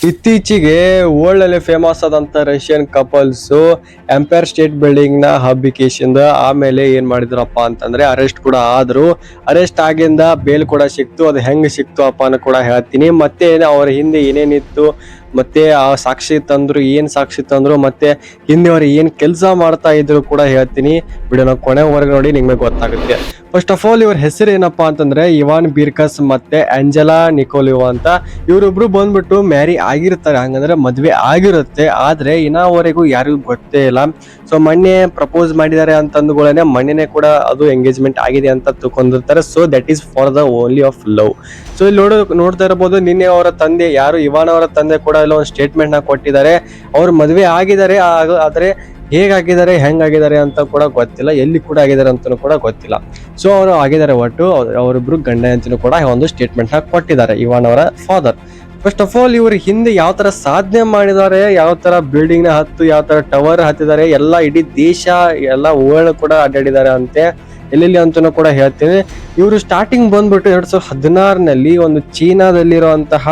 ಇತ್ತೀಚೆಗೆ ವರ್ಲ್ಡ್ ಅಲ್ಲಿ ಫೇಮಸ್ ಆದಂತ Russian couples empire state building ನ ಹಬ್ಬಿಕೇಶನ್ ಆಮೇಲೆ ಏನ್ ಮಾಡಿದ್ರಪ್ಪ ಅಂತಂದ್ರೆ ಅರೆಸ್ಟ್ ಕೂಡ ಆದ್ರು. ಅರೆಸ್ಟ್ ಆಗಿಂದ ಬೇಲ್ ಕೂಡ ಸಿಕ್ತು. ಅದು ಹೆಂಗ್ ಸಿಕ್ತು ಅಪ್ಪ ಅನ್ನೋ ಕೂಡ ಹೇಳ್ತೀನಿ. ಮತ್ತೆ ಅವ್ರ ಹಿಂದೆ ಏನೇನಿತ್ತು, ಮತ್ತೆ ಆ ಸಾಕ್ಷಿ ತಂದ್ರು, ಏನ್ ಸಾಕ್ಷಿ ತಂದ್ರು, ಮತ್ತೆ ಹಿಂದೆ ಅವ್ರು ಏನ್ ಕೆಲಸ ಮಾಡ್ತಾ ಇದ್ರು ಕೂಡ ಹೇಳ್ತೀನಿ. ವಿಡಿಯೋನ ಕೊನೆವರೆಗೆ ನೋಡಿ, ನಿಮ್ಗೆ ಗೊತ್ತಾಗುತ್ತೆ. ಫಸ್ಟ್ ಆಫ್ ಆಲ್ ಇವ್ರ ಹೆಸರು ಏನಪ್ಪಾ ಅಂತಂದ್ರೆ ಇವಾನ್ ಬಿರ್ಕಸ್ ಮತ್ತೆ ಆಂಜೆಲಾ ನಿಕೋಲಿವಾ ಅಂತ. ಇವರಿಬ್ರು ಬಂದ್ಬಿಟ್ಟು ಮ್ಯಾರಿ ಆಗಿರ್ತಾರೆ, ಹಂಗಂದ್ರೆ ಮದ್ವೆ ಆಗಿರುತ್ತೆ. ಆದ್ರೆ ಇನ್ನವರೆಗೂ ಯಾರಿಗೂ ಗೊತ್ತೇ ಇಲ್ಲ. ಸೊ ಮೊನ್ನೆ ಪ್ರಪೋಸ್ ಮಾಡಿದ್ದಾರೆ ಅಂತಂದುಗಳೇನೆ ಮೊನ್ನೆನೆ ಕೂಡ ಅದು ಎಂಗೇಜ್ಮೆಂಟ್ ಆಗಿದೆ ಅಂತ ತಿಳ್ಕೊಂಡಿರ್ತಾರೆ. So that is for the only of love. So ಇಲ್ಲಿ ನೋಡ್ತಾ ಇರಬಹುದು, ನಿನ್ನೆ ಅವರ ತಂದೆ ಯಾರು ಇವಾನ್ ಅವರ ತಂದೆ ಕೂಡ ಇಲ್ಲ ಒಂದು ಸ್ಟೇಟ್ಮೆಂಟ್ ನ ಕೊಟ್ಟಿದ್ದಾರೆ. ಅವ್ರು ಮದ್ವೆ ಆಗಿದ್ದಾರೆ, ಆದ್ರೆ ಹೇಗಾಗಿದ್ದಾರೆ ಹೆಂಗಾಗಿದ್ದಾರೆ ಅಂತ ಕೂಡ ಗೊತ್ತಿಲ್ಲ, ಎಲ್ಲಿ ಕೂಡ ಆಗಿದ್ದಾರೆ ಅಂತನೂ ಕೂಡ ಗೊತ್ತಿಲ್ಲ. ಸೊ ಅವರು ಆಗಿದ್ದಾರೆ, ಒಟ್ಟು ಅವರಿಬ್ರು ಗಂಡ ಅಂತನೂ ಕೂಡ ಒಂದು ಸ್ಟೇಟ್ಮೆಂಟ್ ನ ಕೊಟ್ಟಿದ್ದಾರೆ ಇವಾನ್ ಅವರ ಫಾದರ್. ಫಸ್ಟ್ ಆಫ್ ಆಲ್ ಇವ್ರ ಹಿಂದೆ ಯಾವ ತರ ಸಾಧನೆ ಮಾಡಿದ್ದಾರೆ, ಯಾವ ತರ ಬಿಲ್ಡಿಂಗ್ ನ ಹತ್ತು, ಯಾವ ತರ ಟವರ್ ಹತ್ತಿದ್ದಾರೆ, ಎಲ್ಲ ಇಡೀ ದೇಶ ಎಲ್ಲ ವರ್ಲ್ಡ್ ಕೂಡ ಅಡ್ಡಾಡಿದ್ದಾರೆ ಅಂತೆ, ಎಲ್ಲೆಲ್ಲಿ ಅಂತನೂ ಕೂಡ ಹೇಳ್ತೀನಿ. ಇವರು ಸ್ಟಾರ್ಟಿಂಗ್ ಬಂದ್ಬಿಟ್ಟು 2016ನಲ್ಲಿ ಒಂದು ಚೀನಾದಲ್ಲಿರುವಂತಹ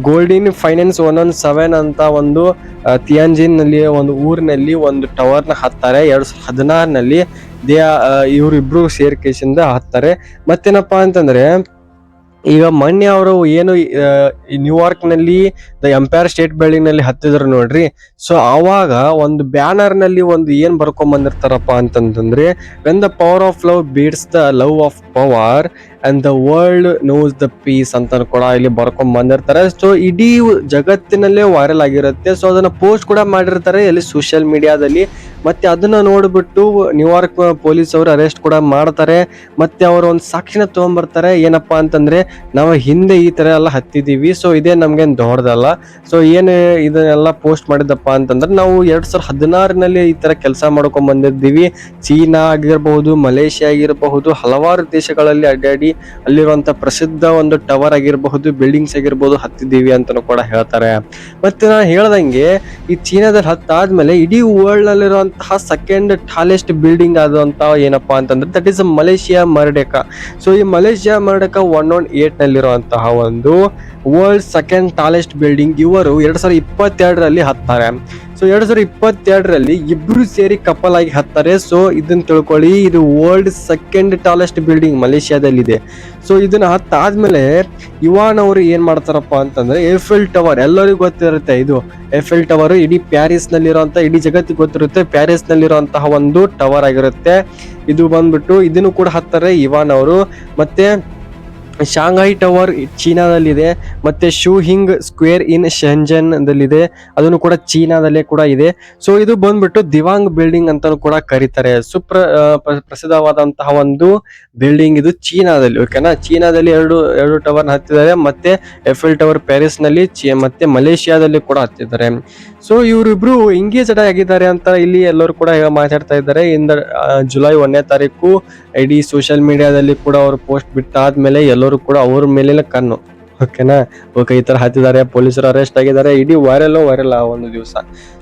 ಗೋಲ್ಡಿನ್ ಫೈನಾನ್ಸ್ 117 ಅಂತ ಒಂದು ತಿಯಾನ್ಜಿನ್ ನಲ್ಲಿ ಒಂದು ಊರಿನಲ್ಲಿ ಒಂದು ಟವರ್ ನ ಹತ್ತಾರೆ 2016ನಲ್ಲಿ. ಇವರಿಬ್ರು ಸೇರ್ಕೇಶಿಂದ ಹತ್ತಾರೆ. ಮತ್ತೇನಪ್ಪಾ ಅಂತಂದ್ರೆ ಈಗ ಮೊನ್ನೆ ಅವರು ಏನು ನ್ಯೂಯಾರ್ಕ್ ನಲ್ಲಿ ದ ಎಂಪೈರ್ ಸ್ಟೇಟ್ ಬಿಲ್ಡಿಂಗ್ ನಲ್ಲಿ ಹತ್ತಿದ್ರು ನೋಡ್ರಿ. ಸೊ ಅವಾಗ ಒಂದು ಬ್ಯಾನರ್ ನಲ್ಲಿ ಒಂದು ಏನ್ ಬರ್ಕೊಂಡ್ ಬಂದಿರ್ತಾರಪ್ಪ ಅಂತಂದ್ರೆ, when the power of love beats the love of power and the world knows the peace ಅಂತ ಕೂಡ ಇಲ್ಲಿ ಬರ್ಕೊಂಡ್ ಬಂದಿರ್ತಾರೆ. ಸೊ ಇಡೀ ಜಗತ್ತಿನಲ್ಲೇ ವೈರಲ್ ಆಗಿರುತ್ತೆ. ಸೊ ಅದನ್ನ ಪೋಸ್ಟ್ ಕೂಡ ಮಾಡಿರ್ತಾರೆ ಇಲ್ಲಿ ಸೋಷಿಯಲ್ ಮೀಡಿಯಾದಲ್ಲಿ. ಮತ್ತೆ ಅದನ್ನ ನೋಡ್ಬಿಟ್ಟು ನ್ಯೂಯಾರ್ಕ್ ಪೊಲೀಸ್ ಅವರು ಅರೆಸ್ಟ್ ಕೂಡ ಮಾಡ್ತಾರೆ. ಮತ್ತೆ ಅವರು ಒಂದು ಸಾಕ್ಷಿನ ತಗೊಂಡ್ಬರ್ತಾರೆ, ಏನಪ್ಪಾ ಅಂತಂದ್ರೆ ನಾವು ಹಿಂದೆ ಈ ತರ ಎಲ್ಲ ಹತ್ತಿದೀವಿ, ಸೊ ಇದೇ ನಮ್ಗೇನ್ ದೊಡ್ಡದಲ್ಲ. ಸೊ ಏನು ಇದನ್ನೆಲ್ಲ ಪೋಸ್ಟ್ ಮಾಡಿದಪ್ಪ ಅಂತಂದ್ರೆ, ನಾವು 2016ನಲ್ಲಿ ಈ ತರ ಕೆಲಸ ಮಾಡ್ಕೊಂಡ್ ಬಂದಿದ್ದೀವಿ. ಚೀನಾ ಆಗಿರಬಹುದು, ಮಲೇಷ್ಯಾ ಆಗಿರಬಹುದು, ಹಲವಾರು ದೇಶಗಳಲ್ಲಿ ಅಡ್ಡಾಡಿ ಅಲ್ಲಿರುವಂತ ಪ್ರಸಿದ್ಧ ಒಂದು ಟವರ್ ಆಗಿರಬಹುದು, ಬಿಲ್ಡಿಂಗ್ಸ್ ಆಗಿರ್ಬಹುದು ಹತ್ತಿದ್ದೀವಿ ಅಂತನೂ ಕೂಡ ಹೇಳ್ತಾರೆ. ಮತ್ತೆ ನಾನು ಹೇಳ್ದಂಗೆ ಈ ಚೀನಾದಲ್ಲಿ ಹತ್ತಾದ್ಮೇಲೆ ಇಡೀ ವರ್ಲ್ಡ್ ನಲ್ಲಿರುವಂತಹ ಸೆಕೆಂಡ್ ಟಾಲೆಸ್ಟ್ ಬಿಲ್ಡಿಂಗ್ ಆದಂತ ಏನಪ್ಪಾ ಅಂತಂದ್ರೆ ದಟ್ ಈಸ್ ಮಲೇಷಿಯಾ ಮರ್ಡೆಕಾ. ಸೊ ಈ ಮಲೇಷಿಯಾ ಮರ್ಡೆಕಾ 118 ನಲ್ಲಿರುವಂತಹ ಒಂದು ವರ್ಲ್ಡ್ ಸೆಕೆಂಡ್ ಟಾಲೆಸ್ಟ್ ಬಿಲ್ಡಿಂಗ್ ಇವರು 2022ರಲ್ಲಿ ಹತ್ತಾರೆ. ಸೊ 2022ರಲ್ಲಿ ಇಬ್ರು ಸೇರಿ ಕಪಲ್ ಆಗಿ ಹತ್ತಾರೆ. ಸೊ ಇದನ್ನ ತಿಳ್ಕೊಳ್ಳಿ, ಇದು ವರ್ಲ್ಡ್ ಸೆಕೆಂಡ್ ಟಾಲೆಸ್ಟ್ ಬಿಲ್ಡಿಂಗ್ ಮಲೇಷಿಯಾದಲ್ಲಿದೆ. ಸೊ ಇದನ್ನ ಹತ್ತಾದ್ಮೇಲೆ ಇವಾನ್ ಅವರು ಏನ್ ಮಾಡ್ತಾರಪ್ಪ ಅಂತಂದ್ರೆ ಏಫೆಲ್ ಟವರ್, ಎಲ್ಲರಿಗೂ ಗೊತ್ತಿರುತ್ತೆ ಇದು ಏಫೆಲ್ ಟವರ್, ಇಡೀ ಪ್ಯಾರಿಸ್ ನಲ್ಲಿರುವಂತ, ಇಡೀ ಜಗತ್ತಿಗೆ ಗೊತ್ತಿರುತ್ತೆ, ಪ್ಯಾರಿಸ್ ನಲ್ಲಿರುವಂತಹ ಒಂದು ಟವರ್ ಆಗಿರುತ್ತೆ. ಇದು ಬಂದ್ಬಿಟ್ಟು ಇದನ್ನು ಕೂಡ ಹತ್ತಾರೆ ಇವಾನ್ ಅವರು. ಮತ್ತೆ ಶಾಂಘೈ ಟವರ್ ಚೀನಾದಲ್ಲಿದೆ. ಮತ್ತೆ ಶೂಹಿಂಗ್ ಸ್ಕ್ವೇರ್ ಇನ್ ಶೆಂಜನ್ ದಲ್ಲಿದೆ, ಅದನ್ನು ಕೂಡ ಚೀನಾದಲ್ಲೇ ಕೂಡ ಇದೆ. ಸೊ ಇದು ಬಂದ್ಬಿಟ್ಟು ದಿವಾಂಗ್ ಬಿಲ್ಡಿಂಗ್ ಅಂತಾನು ಕೂಡ ಕರೀತಾರೆ. ಪ್ರಸಿದ್ಧವಾದಂತಹ ಒಂದು ಬಿಲ್ಡಿಂಗ್ ಇದು ಚೀನಾದಲ್ಲಿ. ಓಕೆನಾ, ಚೀನಾದಲ್ಲಿ ಎರಡು ಟವರ್ ಹತ್ತಿದ್ದಾರೆ. ಮತ್ತೆ ಎಫೆಲ್ ಟವರ್ ಪ್ಯಾರಿಸ್ ನಲ್ಲಿ, ಮತ್ತೆ ಮಲೇಷಿಯಾದಲ್ಲಿ ಕೂಡ ಹತ್ತಿದ್ದಾರೆ. ಸೊ ಇವರಿಬ್ರು ಎಂಗೇಜ್ಡ್ ಆಗಿದ್ದಾರೆ ಅಂತ ಇಲ್ಲಿ ಎಲ್ಲರೂ ಕೂಡ ಮಾತಾಡ್ತಾ ಇದ್ದಾರೆ. ಜುಲೈ 1ನೇ ತಾರೀಕು ಇಡೀ ಸೋಷಿಯಲ್ ಮೀಡಿಯಾದಲ್ಲಿ ಕೂಡ ಅವರು ಪೋಸ್ಟ್ ಬಿಟ್ಟಾದ್ಮೇಲೆ ಎಲ್ಲರೂ ಕೂಡ ಅವ್ರ ಮೇಲಿನ ಕಣ್ಣು. ಓಕೆನಾ, ಓಕೆ ಈ ತರ ಹತ್ತಿದ್ದಾರೆ, ಪೊಲೀಸರು ಅರೆಸ್ಟ್ ಆಗಿದ್ದಾರೆ, ಇಡೀ ವೈರಲ್ ಆ ಒಂದು ದಿವಸ.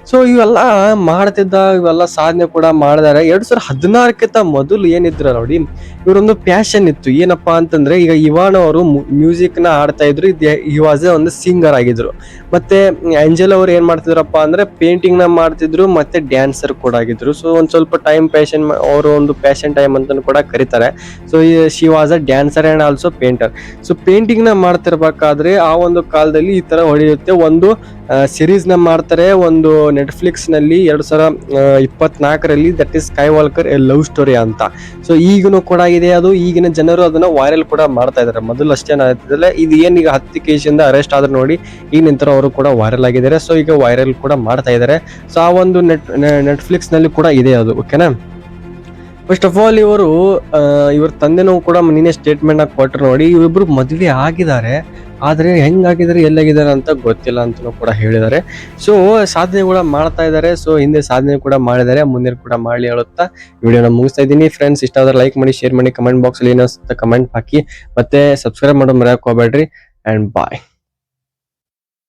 ಸೊ ಇವೆಲ್ಲ ಮಾಡ್ತಿದ್ದ, ಇವೆಲ್ಲ ಸಾಧನೆ ಕೂಡ ಮಾಡಿದಾರೆ. 2016ಕ್ಕಿಂತ ಮೊದಲು ಏನಿದ್ರು ನೋಡಿ, ಇವರೊಂದು ಪ್ಯಾಷನ್ ಇತ್ತು. ಏನಪ್ಪಾ ಅಂತಂದ್ರೆ, ಈಗ ಇವಾನ್ ಅವರು ಮ್ಯೂಸಿಕ್ ನ ಆಡ್ತಾ ಇದ್ರು, ಈ ವಾಸ್ ಒಂದು ಸಿಂಗರ್ ಆಗಿದ್ರು. ಮತ್ತೆ ಆಂಜೆಲಾ ಅವರು ಏನ್ ಮಾಡ್ತಿದ್ರಪ್ಪ ಅಂದ್ರೆ ಪೇಂಟಿಂಗ್ ನ ಮಾಡ್ತಿದ್ರು, ಮತ್ತೆ ಡ್ಯಾನ್ಸರ್ ಕೂಡ ಆಗಿದ್ರು. ಸೊ ಒಂದ್ ಸ್ವಲ್ಪ ಟೈಮ್ ಪ್ಯಾಷನ್, ಅವರು ಒಂದು ಪ್ಯಾಷನ್ ಟೈಮ್ ಅಂತ ಕೂಡ ಕರೀತಾರೆ. So she was a dancer and also painter. So painting ನ ಮಾಡ್ತಿರ್ಬೇಕಾದ್ರೆ ಆ ಒಂದು ಕಾಲದಲ್ಲಿ ಈ ತರ ಹೊಡೆಯುತ್ತೆ. ಒಂದು ಸಿರೀಸ್ ನ ಮಾಡ್ತಾರೆ, ಒಂದು ನೆಟ್ಫ್ಲಿಕ್ಸ್ ನಲ್ಲಿ 2024ರಲ್ಲಿ, that is Skywalker a love story ಅಂತ. ಸೊ ಈಗನು ಕೂಡ ಇದೆ ಅದು. ಈಗಿನ ಜನರು ಅದನ್ನ ವೈರಲ್ ಕೂಡ ಮಾಡ್ತಾ ಇದಾರೆ. ಮೊದಲು ಅಷ್ಟೇನ ಆಗ್ತಿದ್ದಿಲ್ಲ. ಇದು ಏನೀಗ 10 ಕೇಸಿಂದ ಅರೆಸ್ಟ್ ಆದ್ರೆ ನೋಡಿ, ಈಗ ನಿಂತರ ಅವರು ಕೂಡ ವೈರಲ್ ಆಗಿದ್ದಾರೆ. ಸೊ ಈಗ ವೈರಲ್ ಕೂಡ ಮಾಡ್ತಾ ಇದ್ದಾರೆ. ಸೊ ಆ ಒಂದು ನೆಟ್ಫ್ಲಿಕ್ಸ್ ನಲ್ಲಿ ಕೂಡ ಇದೆ ಅದು. ಓಕೆನಾ, ಫಸ್ಟ್ ಆಫ್ ಆಲ್ ಇವ್ರ ತಂದೆನೂ ಕೂಡ ನಿನ್ನೆ ಸ್ಟೇಟ್ಮೆಂಟ್ ಆಗಿ ಕೊಟ್ಟರು ನೋಡಿ. ಇವರಿಬ್ರು ಮದುವೆ ಆಗಿದ್ದಾರೆ, ಆದ್ರೆ ಹೆಂಗಾಗಿದ್ದಾರೆ ಎಲ್ಲಾಗಿದ್ದಾರೆ ಅಂತ ಗೊತ್ತಿಲ್ಲ ಅಂತಲೂ ಕೂಡ ಹೇಳಿದ್ದಾರೆ. ಸೊ ಸಾಧನೆ ಕೂಡ ಮಾಡ್ತಾ ಇದ್ದಾರೆ. ಸೊ ಹಿಂದೆ ಸಾಧನೆ ಕೂಡ ಮಾಡಿದ್ದಾರೆ, ಮುಂದೆ ಕೂಡ ಮಾಡಲಿ ಹೇಳುತ್ತಾ ವಿಡಿಯೋನ ಮುಗಿಸ್ತಾ ಇದ್ದೀನಿ. ಫ್ರೆಂಡ್ಸ್, ಇಷ್ಟ ಆದ್ರೆ ಲೈಕ್ ಮಾಡಿ, ಶೇರ್ ಮಾಡಿ, ಕಮೆಂಟ್ ಬಾಕ್ಸ್ ಅಲ್ಲಿ ಏನೋ ಕಮೆಂಟ್ ಹಾಕಿ, ಮತ್ತೆ ಸಬ್ಸ್ಕ್ರೈಬ್ ಮಾಡೋದು ಮರೆಯಕ್ಕೆ ಹೋಗ್ಬೇಡ್ರಿ. ಅಂಡ್ ಬಾಯ್.